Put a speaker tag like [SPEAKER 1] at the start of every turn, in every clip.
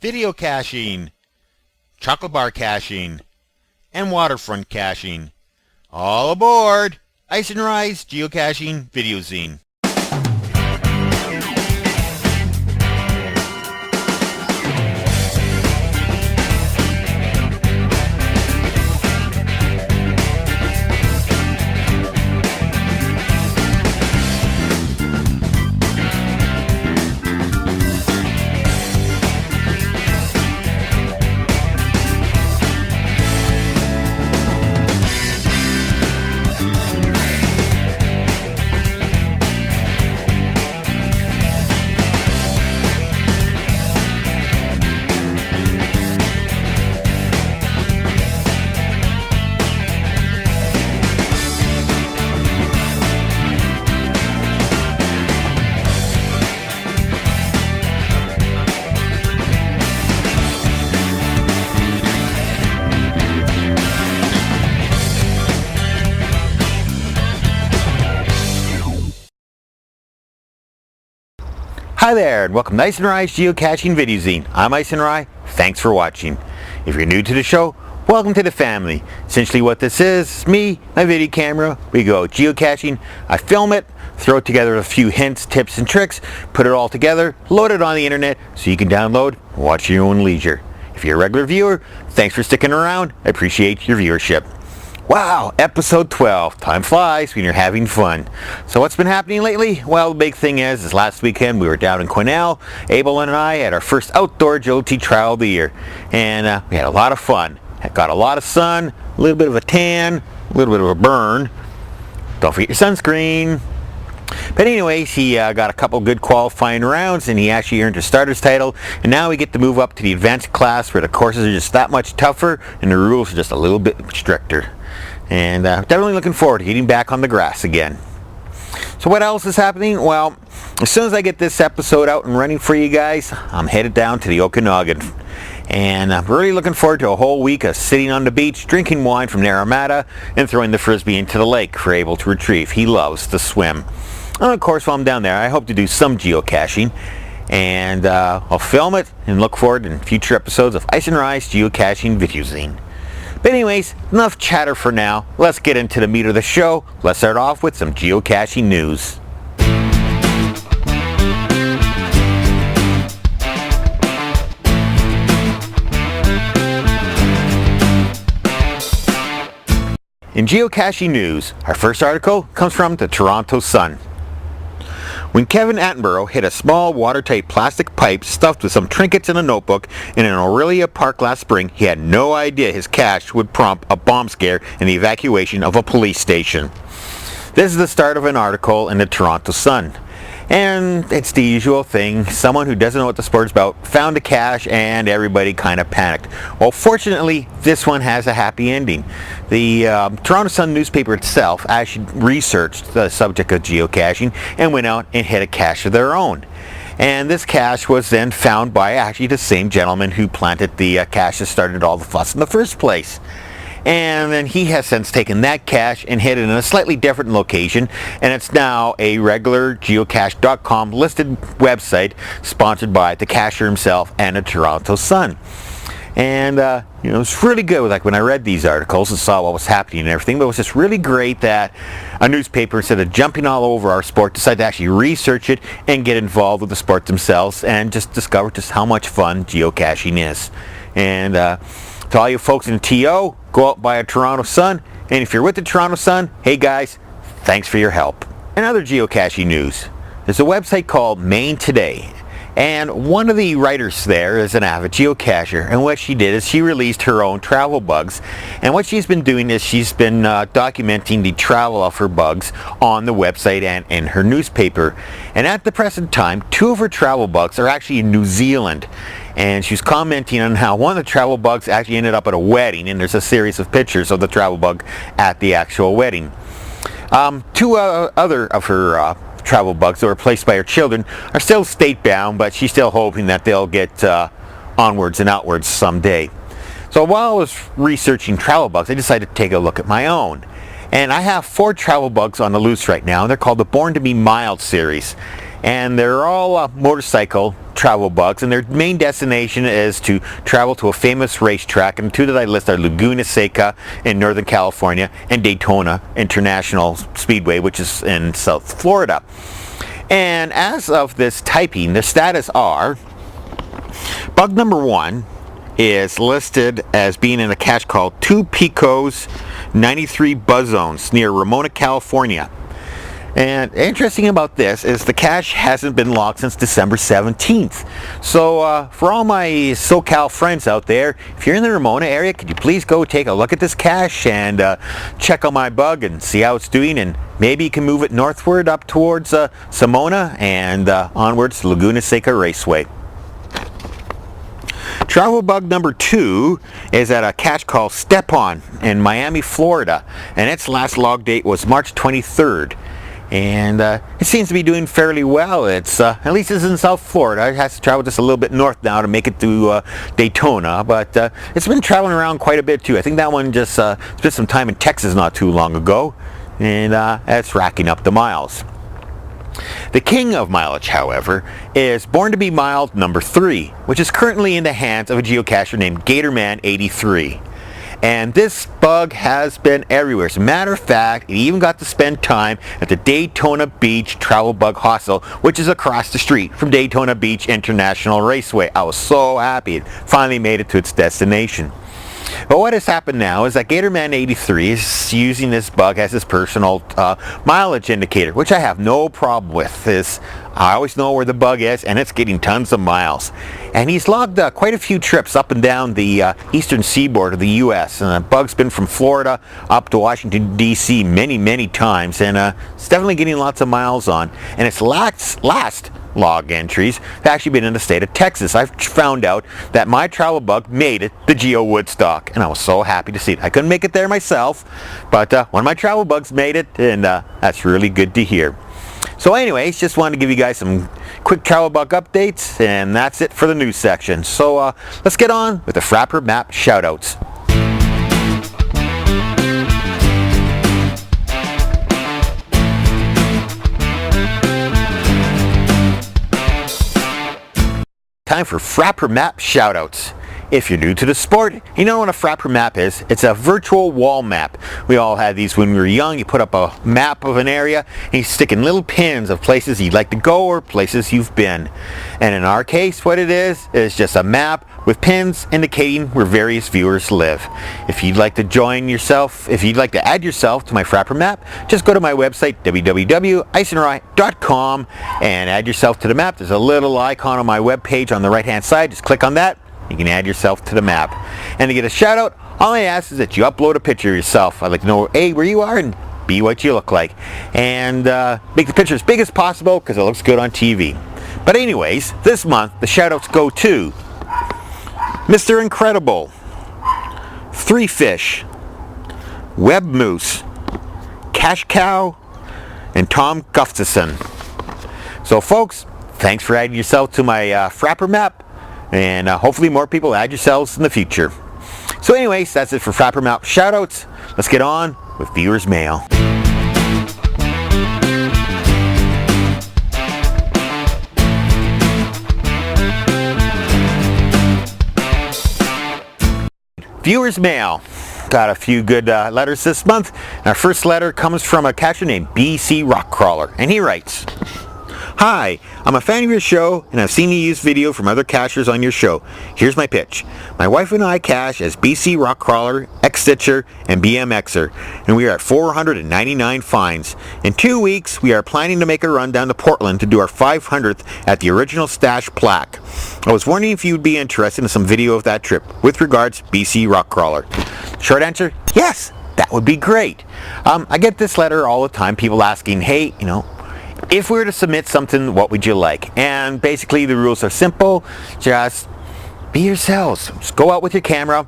[SPEAKER 1] video caching, chocolate bar caching, and waterfront caching. All aboard Icenrye's Geocaching Videozine. Hi there, and welcome to Icenrye's Geocaching Videozine. I'm Icenrye. Thanks for watching. If you're new to the show, welcome to the family. Essentially what this is me, my video camera, we go geocaching, I film it, throw together a few hints, tips, and tricks, put it all together, load it on the internet so you can download and watch at your own leisure. If you're a regular viewer, thanks for sticking around. I appreciate your viewership. Wow, episode 12. Time flies when you're having fun. So what's been happening lately? Well, the big thing is last weekend we were down in Quesnel. Abel and I had our first outdoor agility trial of the year. And we had a lot of fun. Got a lot of sun, a little bit of a tan, a little bit of a burn. Don't forget your sunscreen. But anyways, he got a couple good qualifying rounds and he actually earned his starter's title. And now we get to move up to the advanced class where the courses are just that much tougher and the rules are just a little bit stricter. And definitely looking forward to getting back on the grass again. So what else is happening? Well, as soon as I get this episode out and running for you guys, I'm headed down to the Okanagan. And I'm really looking forward to a whole week of sitting on the beach, drinking wine from Naramata, and throwing the frisbee into the lake for Abel to retrieve. He loves to swim. And of course, while I'm down there, I hope to do some geocaching. And I'll film it and look forward in future episodes of Icenrye's Geocaching Videozine. But anyways, enough chatter for now. Let's get into the meat of the show. Let's start off with some geocaching news. In geocaching news, our first article comes from the Toronto Sun. When Kevin Attenborough hit a small watertight plastic pipe stuffed with some trinkets in a notebook in an Aurelia park last spring, he had no idea his cache would prompt a bomb scare and the evacuation of a police station. This is the start of an article in the Toronto Sun. And it's the usual thing, someone who doesn't know what the sport's about found a cache and everybody kind of panicked. Well, fortunately, this one has a happy ending. The Toronto Sun newspaper itself actually researched the subject of geocaching and went out and hit a cache of their own. And this cache was then found by actually the same gentleman who planted the cache that started all the fuss in the first place. And then he has since taken that cache and hid it in a slightly different location, and it's now a regular geocache.com listed website sponsored by the cacher himself and the Toronto Sun. And it's really good. Like when I read these articles and saw what was happening and everything, but it was just really great that a newspaper, instead of jumping all over our sport, decided to actually research it and get involved with the sport themselves and just discover just how much fun geocaching is. And to all you folks in the TO, go out buy a Toronto Sun, and if you're with the Toronto Sun, hey guys, thanks for your help. And other geocaching news. There's a website called Maine Today, and one of the writers there is an avid geocacher, and what she did is she released her own travel bugs, and what she's been doing is she's been documenting the travel of her bugs on the website and in her newspaper. And at the present time, 2 of her travel bugs are actually in New Zealand. And she was commenting on how one of the travel bugs actually ended up at a wedding, and there's a series of pictures of the travel bug at the actual wedding. 2 other of her travel bugs that were placed by her children are still state-bound, but she's still hoping that they'll get onwards and outwards someday. So while I was researching travel bugs, I decided to take a look at my own. And I have 4 travel bugs on the loose right now. They're called the Born to Be Mild series. And they're all motorcycle travel bugs, and their main destination is to travel to a famous racetrack, and the two that I list are Laguna Seca in Northern California and Daytona International Speedway, which is in South Florida. And as of this typing, the status are: bug number 1 is listed as being in a cache called 2 Picos 93 Buzz Zones near Ramona, California. And interesting about this is the cache hasn't been logged since December 17th. So for all my SoCal friends out there, if you're in the Ramona area, could you please go take a look at this cache and check on my bug and see how it's doing, and maybe you can move it northward up towards Simona and onwards to Laguna Seca Raceway. Travel bug number 2 is at a cache called Step On in Miami, Florida, and its last log date was March 23rd. And it seems to be doing fairly well. It's at least it's in South Florida. It has to travel just a little bit north now to make it to Daytona, but it's been traveling around quite a bit too. I think that one just spent some time in Texas not too long ago, and that's racking up the miles. The king of mileage, however, is Born to Be Mild number 3, which is currently in the hands of a geocacher named Gatorman83. And this bug has been everywhere. As a matter of fact, it even got to spend time at the Daytona Beach Travel Bug Hostel, which is across the street from Daytona Beach International Raceway. I was so happy it finally made it to its destination. But what has happened now is that Gatorman83 is using this bug as his personal mileage indicator, which I have no problem with. I always know where the bug is, and it's getting tons of miles. And he's logged quite a few trips up and down the eastern seaboard of the U.S. And the bug's been from Florida up to Washington, D.C. many times, and it's definitely getting lots of miles on. And its last log entries have actually been in the state of Texas. I've found out that my travel bug made it to Geo Woodstock, and I was so happy to see it. I couldn't make it there myself, but one of my travel bugs made it, and that's really good to hear. So anyways, just wanted to give you guys some quick travel bug updates, and that's it for the news section. So let's get on with the Frappr map shoutouts. Time for Frappr map shoutouts. If you're new to the sport, you know what a Frappr map is. It's a virtual wall map. We all had these when we were young. You put up a map of an area and you stick in little pins of places you'd like to go or places you've been. And in our case, what it is just a map with pins indicating where various viewers live. If you'd like to add yourself to my Frappr map, just go to my website, www.icenrye.com, and add yourself to the map. There's a little icon on my webpage on the right hand side. Just click on that. You can add yourself to the map. And to get a shout out, all I ask is that you upload a picture of yourself. I'd like to know A, where you are, and B, what you look like. And make the picture as big as possible because it looks good on TV. But anyways, this month the shout outs go to Mr. Incredible, 3 Fish, Web Moose, Cash Cow, and Tom Gustafson. So folks, thanks for adding yourself to my Frappr map. And hopefully more people add yourselves in the future. So anyways, that's it for Frappr map shoutouts. Let's get on with viewers mail. Viewers mail. Got a few good letters this month. Our first letter comes from a cacher named BC Rockcrawler, and he writes, "Hi, I'm a fan of your show, and I've seen you use video from other cachers on your show. Here's my pitch. My wife and I cache as BC Rockcrawler, X-Stitcher, and BMXer, and we are at 499 finds. In 2 weeks, we are planning to make a run down to Portland to do our 500th at the original stash plaque. I was wondering if you would be interested in some video of that trip. With regards, BC Rockcrawler." Short answer, yes, that would be great. I get this letter all the time, people asking, hey, if we were to submit something, what would you like? And basically the rules are simple. Just be yourselves. Just go out with your camera.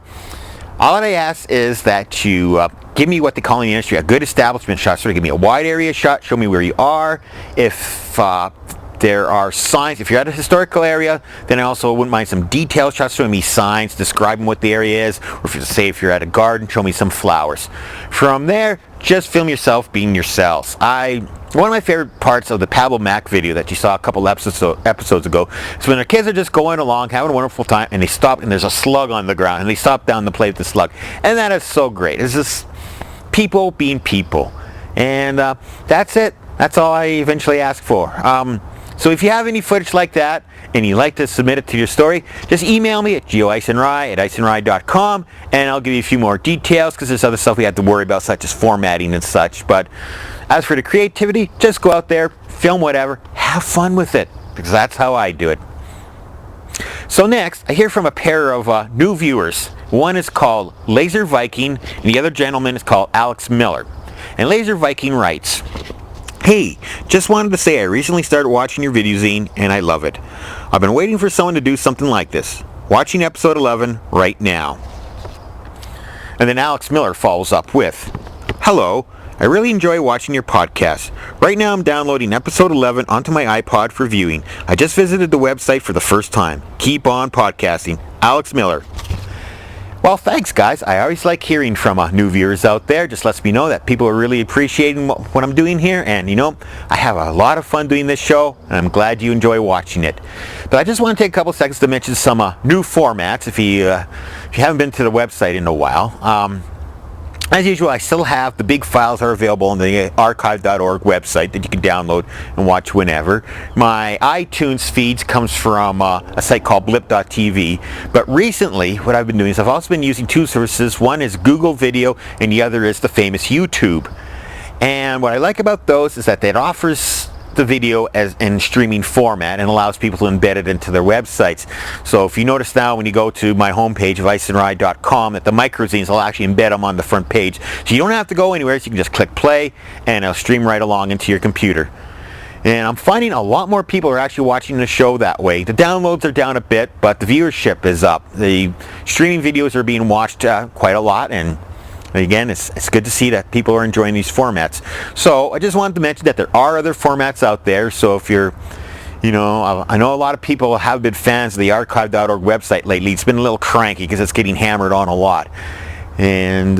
[SPEAKER 1] All that I ask is that you give me what they call in the industry a good establishment shot. Sort of give me a wide area shot. Show me where you are. If There are signs. If you're at a historical area, then I also wouldn't mind some detailed shots showing me signs describing what the area is, or if you're at a garden, show me some flowers. From there, just film yourself being yourselves. One of my favorite parts of the Pablo Mac video that you saw a couple episodes ago is when the kids are just going along, having a wonderful time, and they stop and there's a slug on the ground, and they stop down to play with the slug. And that is so great. It's just people being people. And that's it. That's all I eventually ask for. So if you have any footage like that and you'd like to submit it to your story, just email me at geoicenrye@icenrye.com, and I'll give you a few more details, because there's other stuff we have to worry about, such as formatting and such. But as for the creativity, just go out there, film whatever, have fun with it, because that's how I do it. So next, I hear from a pair of new viewers. One is called Laser Viking, and the other gentleman is called Alex Miller. And Laser Viking writes, "Hey, just wanted to say I recently started watching your Videozine and I love it. I've been waiting for someone to do something like this. Watching episode 11 right now." And then Alex Miller follows up with, "Hello, I really enjoy watching your podcast. Right now I'm downloading episode 11 onto my iPod for viewing. I just visited the website for the first time. Keep on podcasting. Alex Miller." Well, thanks guys. I always like hearing from new viewers out there. Just lets me know that people are really appreciating what I'm doing here. And I have a lot of fun doing this show, and I'm glad you enjoy watching it. But I just want to take a couple seconds to mention some new formats if you haven't been to the website in a while. As usual, I still have the big files are available on the archive.org website that you can download and watch whenever. My iTunes feeds comes from a site called blip.tv. But recently, what I've been doing is I've also been using two services. One is Google Video, and the other is the famous YouTube. And what I like about those is that it offers the video as in streaming format and allows people to embed it into their websites. So if you notice now when you go to my homepage of Icenrye.com that the microzines will actually embed them on the front page. So you don't have to go anywhere, so you can just click play and it'll stream right along into your computer. And I'm finding a lot more people are actually watching the show that way. The downloads are down a bit, but the viewership is up. The streaming videos are being watched quite a lot, and again, it's good to see that people are enjoying these formats. So I just wanted to mention that there are other formats out there. So if you're, I know a lot of people have been fans of the archive.org website lately. It's been a little cranky because it's getting hammered on a lot. And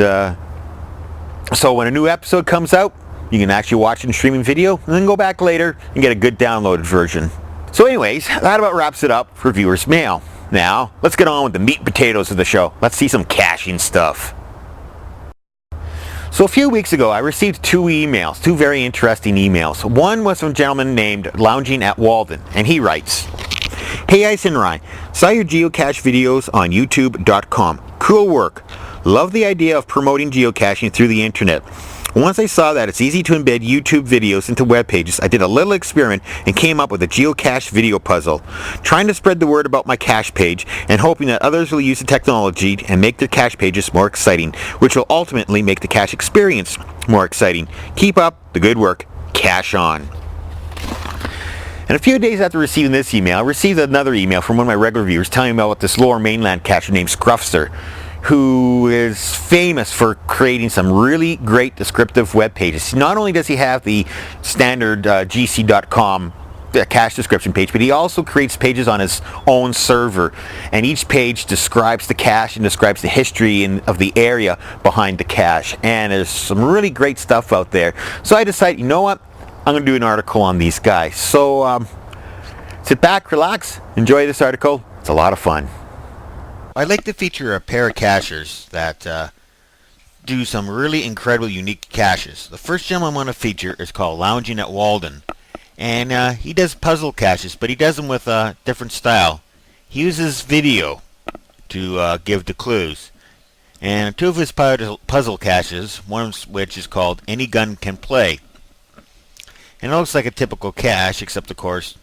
[SPEAKER 1] so when a new episode comes out, you can actually watch it in streaming video and then go back later and get a good downloaded version. So anyways, that about wraps it up for Viewers Mail. Now, let's get on with the meat and potatoes of the show. Let's see some caching stuff. So a few weeks ago, I received two very interesting emails. One was from a gentleman named Lounging at Walden, and he writes, "Hey Icenrye, saw your geocache videos on youtube.com. Cool work. Love the idea of promoting geocaching through the internet. Once I saw that it's easy to embed YouTube videos into web pages, I did a little experiment and came up with a geocache video puzzle. Trying to spread the word about my cache page and hoping that others will use the technology and make their cache pages more exciting, which will ultimately make the cache experience more exciting. Keep up the good work. Cache on." And a few days after receiving this email, I received another email from one of my regular viewers telling me about this lower mainland cacher named Scruffster, who is famous for creating some really great descriptive web pages. Not only does he have the standard gc.com cache description page, but he also creates pages on his own server, and each page describes the cache and describes the history of the area behind the cache, and there's some really great stuff out there. So I decided, you know what, I'm going to do an article on these guys. So sit back, relax, enjoy this article. It's a lot of fun. I'd like to feature a pair of cachers that do some really incredible, unique caches. The first gentleman I want to feature is called Lounging at Walden, and he does puzzle caches, but he does them with a different style. He uses video to give the clues. And two of his puzzle caches, one of which is called Any Gun Can Play. And it looks like a typical cache, except of course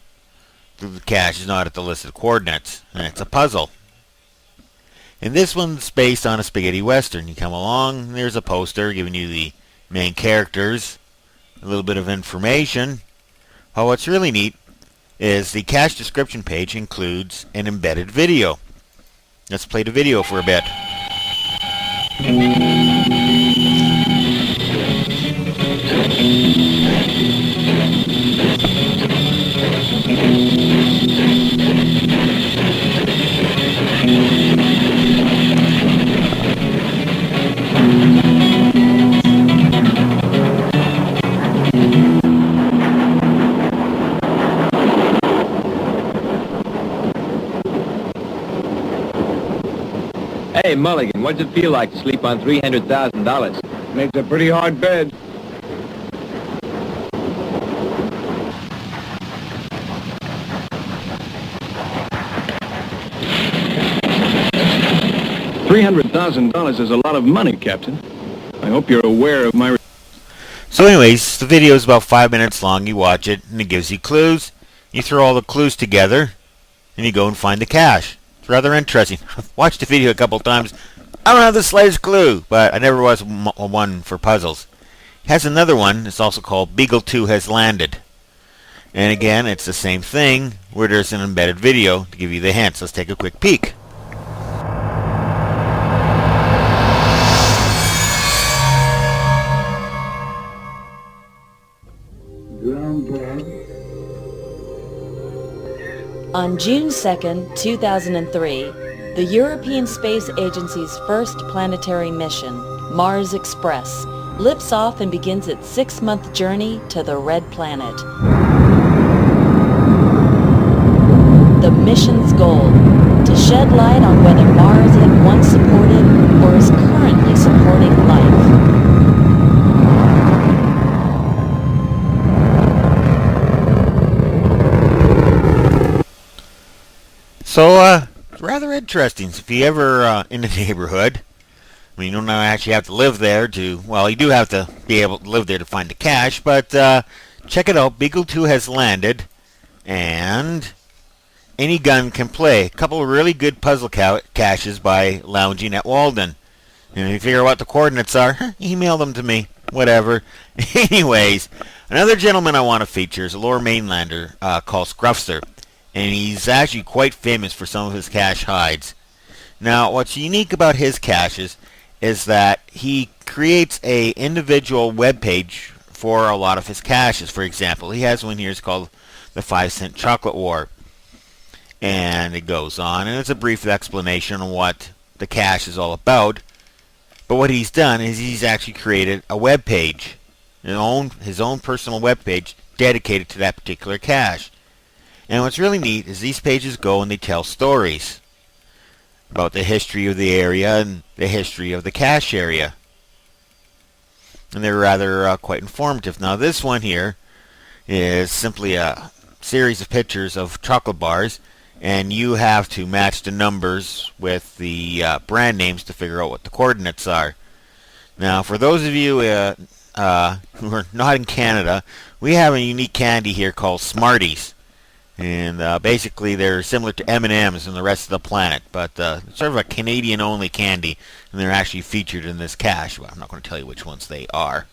[SPEAKER 1] the cache is not at the listed coordinates, and it's a puzzle. And this one's based on a spaghetti western. You come along, there's a poster giving you the main characters, a little bit of information. Well, what's really neat is the cache description page includes an embedded video. Let's play the video for a bit.
[SPEAKER 2] Mulligan, what does it feel like to sleep on $300,000?
[SPEAKER 3] Makes a pretty hard bed. $300,000 is a lot of money, Captain. I hope you're aware of my...
[SPEAKER 1] So anyways, the video is about 5 minutes long. You watch it, and it gives you clues. You throw all the clues together, and you go and find the cache. It's rather interesting. I've watched the video a couple times. I don't have the slightest clue, but I never was one for puzzles. He has another one. It's also called Beagle 2 Has Landed. And again, it's the same thing, where there's an embedded video to give you the hints. Let's take a quick peek.
[SPEAKER 4] On June 2nd, 2003, the European Space Agency's first planetary mission, Mars Express, lifts off and begins its 6-month journey to the Red Planet. The mission's goal: to shed light on whether Mars had once supported or is currently supporting life.
[SPEAKER 1] So, rather interesting. If you ever in the neighborhood, I mean, you don't actually have to live there to, well, you do have to be able to live there to find the cache, but check it out. Beagle 2 Has Landed, and any gun can play. A couple of really good puzzle caches by Lounging at Walden. And if you figure out what the coordinates are, email them to me. Whatever. Anyways, another gentleman I want to feature is a Lower Mainlander called Scruffster. And he's actually quite famous for some of his cache hides. Now, what's unique about his caches is that he creates a individual web page for a lot of his caches. For example, he has one here. It's called the 5-Cent Chocolate War. And it goes on, and it's a brief explanation on what the cache is all about. But what he's done is he's actually created a web page, his own personal web page dedicated to that particular cache. And what's really neat is these pages go and they tell stories about the history of the area and the history of the cache area. And they're rather quite informative. Now this one here is simply a series of pictures of chocolate bars, and you have to match the numbers with the brand names to figure out what the coordinates are. Now for those of you who are not in Canada, we have a unique candy here called Smarties. And basically they're similar to M&M's in the rest of the planet, but sort of a Canadian-only candy, and they're actually featured in this cache. Well, I'm not going to tell you which ones they are.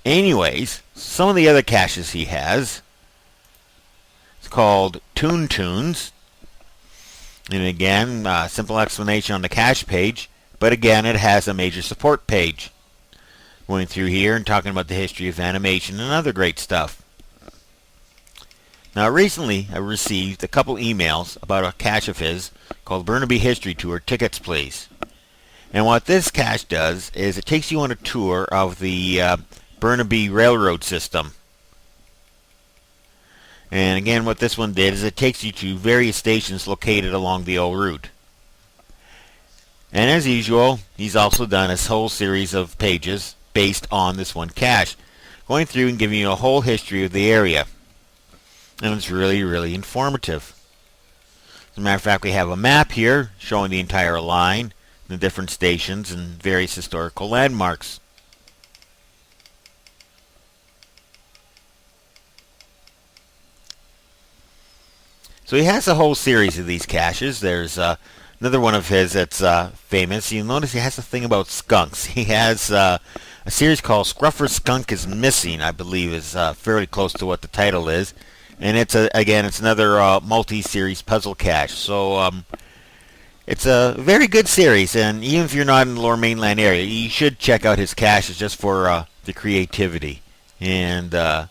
[SPEAKER 1] Anyways, some of the other caches he has, it's called Toon Tunes, and again, simple explanation on the cache page, but again, it has a major support page. Going through here and talking about the history of animation and other great stuff. Now recently I received a couple emails about a cache of his called Burnaby History Tour Tickets Please. And what this cache does is it takes you on a tour of the Burnaby Railroad system. And again, what this one did is it takes you to various stations located along the old route. And as usual, he's also done a whole series of pages based on this one cache, going through and giving you a whole history of the area. And it's really, really informative. As a matter of fact, we have a map here showing the entire line, the different stations, and various historical landmarks. So he has a whole series of these caches. There's another one of his that's famous. You'll notice he has a thing about skunks. He has a series called Scruffer's Skunk is Missing, I believe is fairly close to what the title is. And it's it's another multi-series puzzle cache. So it's a very good series, and even if you're not in the Lower Mainland area, you should check out his caches just for the creativity. And the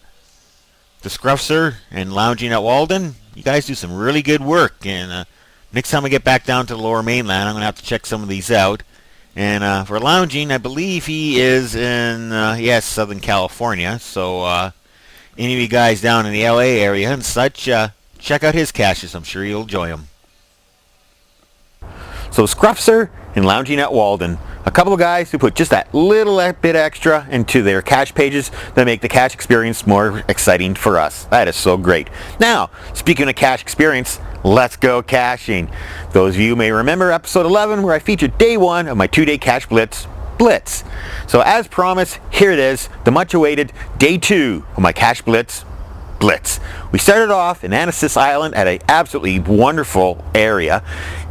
[SPEAKER 1] Scruffser and Lounging at Walden, you guys do some really good work. And next time I get back down to the Lower Mainland, I'm going to have to check some of these out. And for Lounging, I believe he is in Southern California. So any of you guys down in the LA area and such, check out his caches. I'm sure you'll enjoy them. So Scruffser and Lounging at Walden, a couple of guys who put just that little bit extra into their cache pages that make the cache experience more exciting for us. That is so great. Now, speaking of cache experience, let's go caching. Those of you may remember episode 11 where I featured day 1 of my 2-day Cache Blitz. So as promised, here it is, the much awaited day 2 of my Cache Blitz. We started off in Annacis Island at an absolutely wonderful area,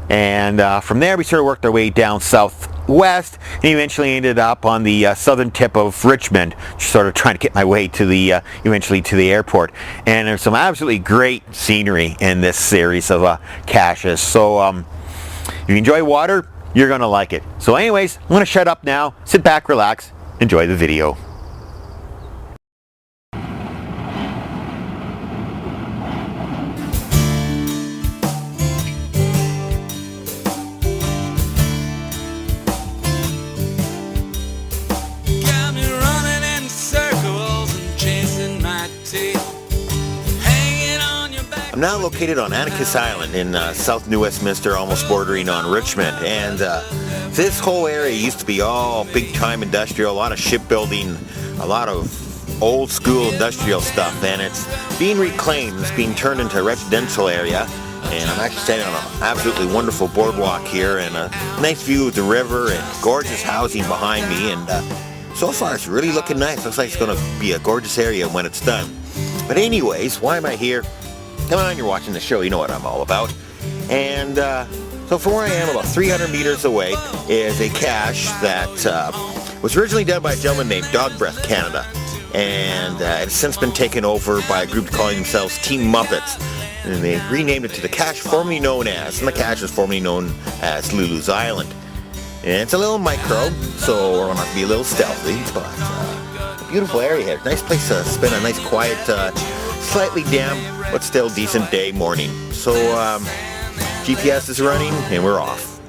[SPEAKER 1] and from there we sort of worked our way down southwest and eventually ended up on the southern tip of Richmond, just sort of trying to get my way to the eventually to the airport. And there's some absolutely great scenery in this series of caches. So if you enjoy water, you're gonna like it. So anyways, I'm gonna shut up now, sit back, relax, enjoy the video. I'm now located on Annacis Island in South New Westminster, almost bordering on Richmond, and this whole area used to be all big-time industrial, a lot of shipbuilding, a lot of old-school industrial stuff, and it's being reclaimed. It's being turned into a residential area, and I'm actually standing on an absolutely wonderful boardwalk here, and a nice view of the river and gorgeous housing behind me, and so far it's really looking nice. Looks like it's going to be a gorgeous area when it's done. But anyways, why am I here? Come on, you're watching the show, you know what I'm all about. And so from where I am, about 300 meters away, is a cache that was originally done by a gentleman named Dog Breath Canada. And it's since been taken over by a group calling themselves Team Muppets. And they renamed it to the cache formerly known as, and the cache is formerly known as Lulu's Island. And it's a little micro, so we're going to have to be a little stealthy, but a beautiful area here. Nice place to spend a nice quiet, slightly damp, but still decent day morning. So GPS is running and we're off.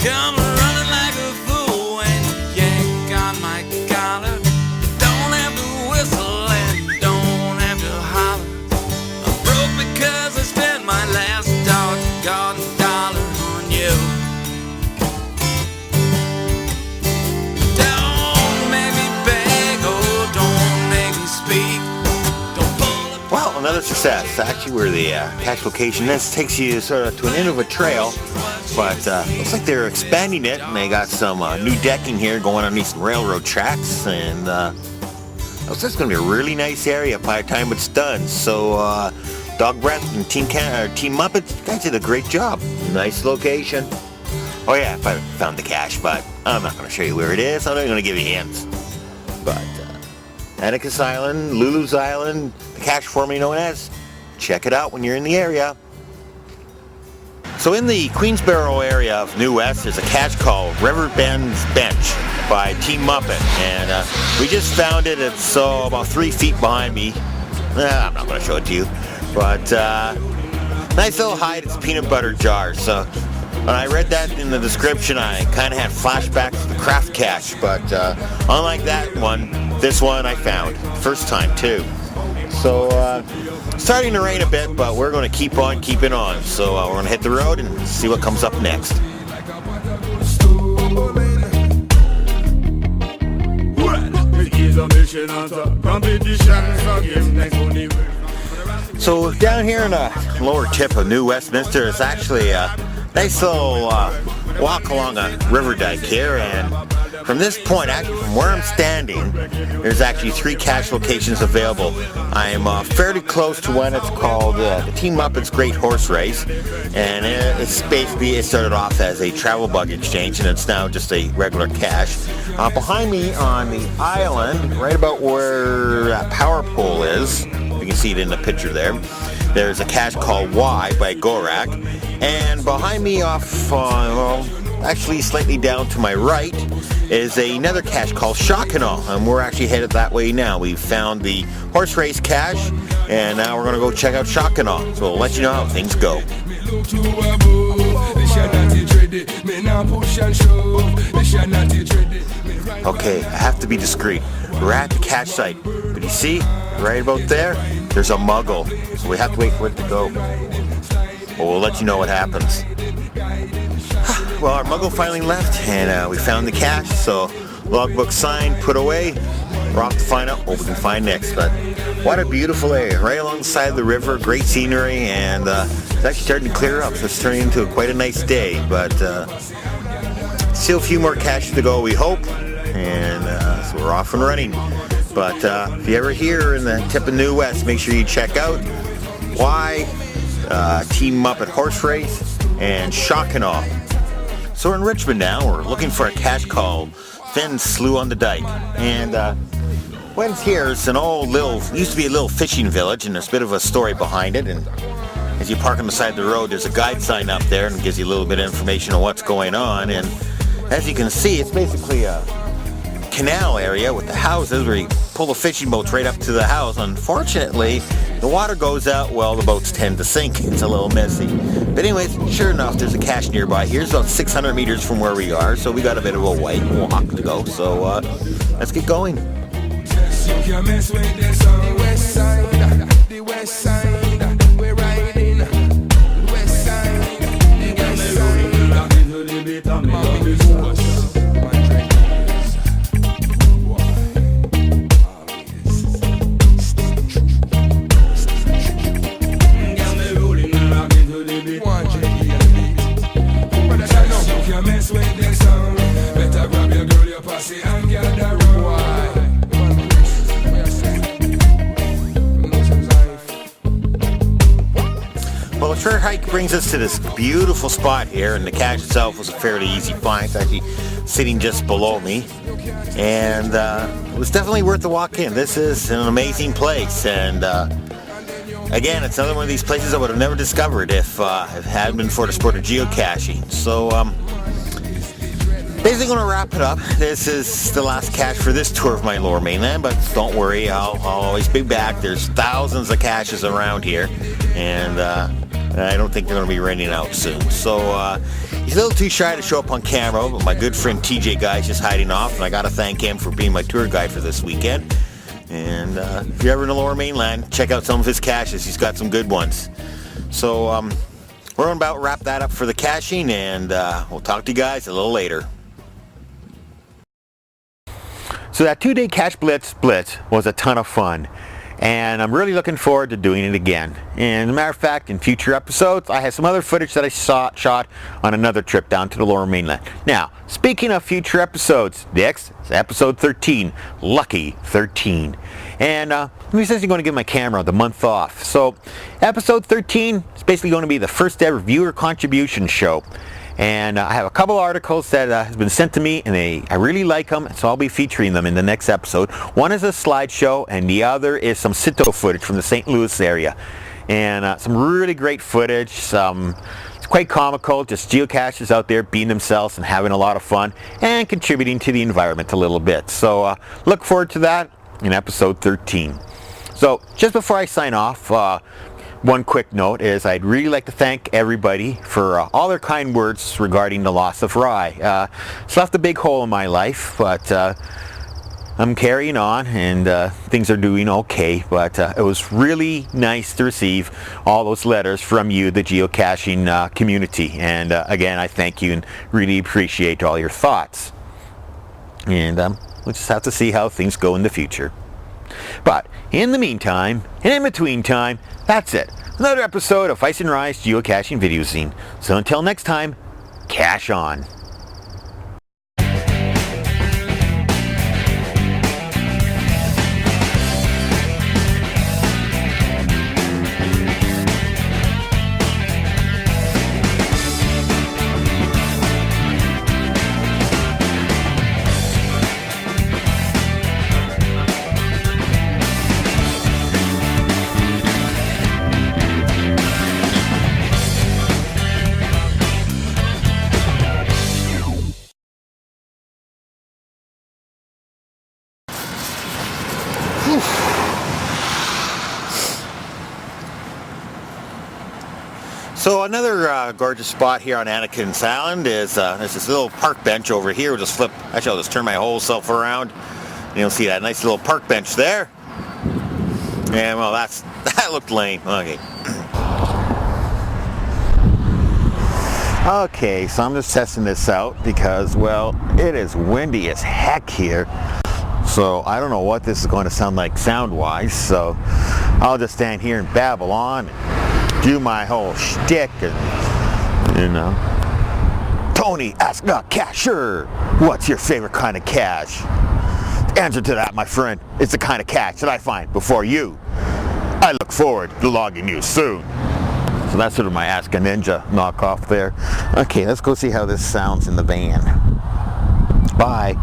[SPEAKER 5] Come running like a fool when you yank on my collar. Don't have to whistle and don't have to holler. I'm broke because I spent my last doggone dollar on you. Don't make me beg, oh, don't make me speak. Don't pull the...
[SPEAKER 1] Well, another success. Actually, where the cache location is takes you sort of to an end of a trail. But looks like they're expanding it, and they got some new decking here going underneath some railroad tracks, and looks like it's going to be a really nice area by the time it's done. So Dog Breath and Team Muppets, you guys did a great job. Nice location. Oh yeah, I found the cache, but I'm not going to show you where it is. I'm not going to give you hints. But Annacis Island, Lulu's Island, the cache formerly known as, check it out when you're in the area. So in the Queensborough area of New West, there's a cache called Riverbend's Bench by Team Muppet, and we just found it. It's about 3 feet behind me. I'm not going to show it to you, but nice little hide. It's a peanut butter jar. So when I read that in the description, I kind of had flashbacks to the craft cache, but unlike that one, this one I found first time too. So starting to rain a bit, but we're going to keep on keeping on. So we're going to hit the road and see what comes up next. So down here in the lower tip of New Westminster, it's actually a nice little walk along a river dike here, and from this point, actually from where I'm standing, there's actually 3 cache locations available. I'm fairly close to one. It's called the Team Muppets Great Horse Race, and it's basically, it started off as a travel bug exchange, and it's now just a regular cache. Behind me on the island, right about where that power pole is, you can see it in the picture there, there's a cache called Y by Gorak, and behind me off, actually slightly down to my right, is another cache called Shockinaw, and we're actually headed that way now. We found the horse race cache, and now we're going to go check out Shockinaw. So we'll let you know how things go. Okay, I have to be discreet. we're at the cache site. But you see, right about there, there's a muggle. So we have to wait for it to go. But we'll let you know what happens. Well, our muggle finally left, and we found the cache, so logbook signed, put away. We're off to find out what we can find next. But what a beautiful area, right alongside the river, great scenery, and it's actually starting to clear up, so it's turning into quite a nice day. But still a few more caches to go, we hope, and so we're off and running. But if you're ever here in the tip of New West, make sure you check out Y, Team Muppet Horse Race, and Shockinaw. So we're in Richmond now. We're looking for a cache called Finn's Slough on the Dyke. And when it's here, it's an old used to be a little fishing village, and there's a bit of a story behind it. And as you park on the side of the road, there's a guide sign up there and gives you a little bit of information on what's going on. And as you can see, it's basically a canal area with the houses where you pull the fishing boats right up to the house. Unfortunately, the water goes out, well, the boats tend to sink. It's a little messy. But anyways, sure enough, there's a cache nearby. Here's about 600 meters from where we are, so we got a bit of a walk to go. So let's get going. Well, the short hike brings us to this beautiful spot here, and the cache itself was a fairly easy find. It's actually sitting just below me, and it was definitely worth the walk in. This is an amazing place, and again, it's another one of these places I would have never discovered if it hadn't been for the sport of geocaching. So basically going to wrap it up. This is the last cache for this tour of my Lower Mainland, but don't worry, I'll always be back. There's thousands of caches around here, and I don't think they're going to be running out soon. So he's a little too shy to show up on camera, but my good friend TJ Guy's just hiding off, and I got to thank him for being my tour guide for this weekend. And if you're ever in the Lower Mainland, check out some of his caches. He's got some good ones. So we're going to about wrap that up for the caching, and we'll talk to you guys a little later. So that 2-day Cache Blitz was a ton of fun, and I'm really looking forward to doing it again. And as a matter of fact, in future episodes, I have some other footage that I shot on another trip down to the Lower Mainland. Now, speaking of future episodes, next is episode 13, Lucky 13. And I'm essentially going to give my camera the month off. So episode 13 is basically going to be the first ever viewer contribution show. And I have a couple articles that has been sent to me, and I really like them, so I'll be featuring them in the next episode. One is a slideshow, and the other is some Cito footage from the St. Louis area. And some really great footage. It's quite comical, just geocachers out there being themselves and having a lot of fun and contributing to the environment a little bit. So look forward to that in episode 13. So just before I sign off, one quick note is I'd really like to thank everybody for all their kind words regarding the loss of Rye. It's left a big hole in my life, but I'm carrying on, and things are doing okay. But it was really nice to receive all those letters from you, the geocaching community. And again, I thank you and really appreciate all your thoughts. And we'll just have to see how things go in the future. But in the meantime, and in between time, that's it. Another episode of Icenrye's Geocaching Videozine. So until next time, cache on. So another gorgeous spot here on Anakin's Island is there's this little park bench over here. We'll just flip. Actually, I'll just turn my whole self around. And you'll see that nice little park bench there. And well, that looked lame. Okay. Okay, so I'm just testing this out because, well, it is windy as heck here. So I don't know what this is going to sound like sound-wise, so I'll just stand here and babble on and do my whole shtick and, you know. Tony, ask a cacher, what's your favorite kind of cache? The answer to that, my friend, is the kind of cache that I find before you. I look forward to logging you soon. So that's sort of my Ask a Ninja knockoff there. Okay, let's go see how this sounds in the van. Bye.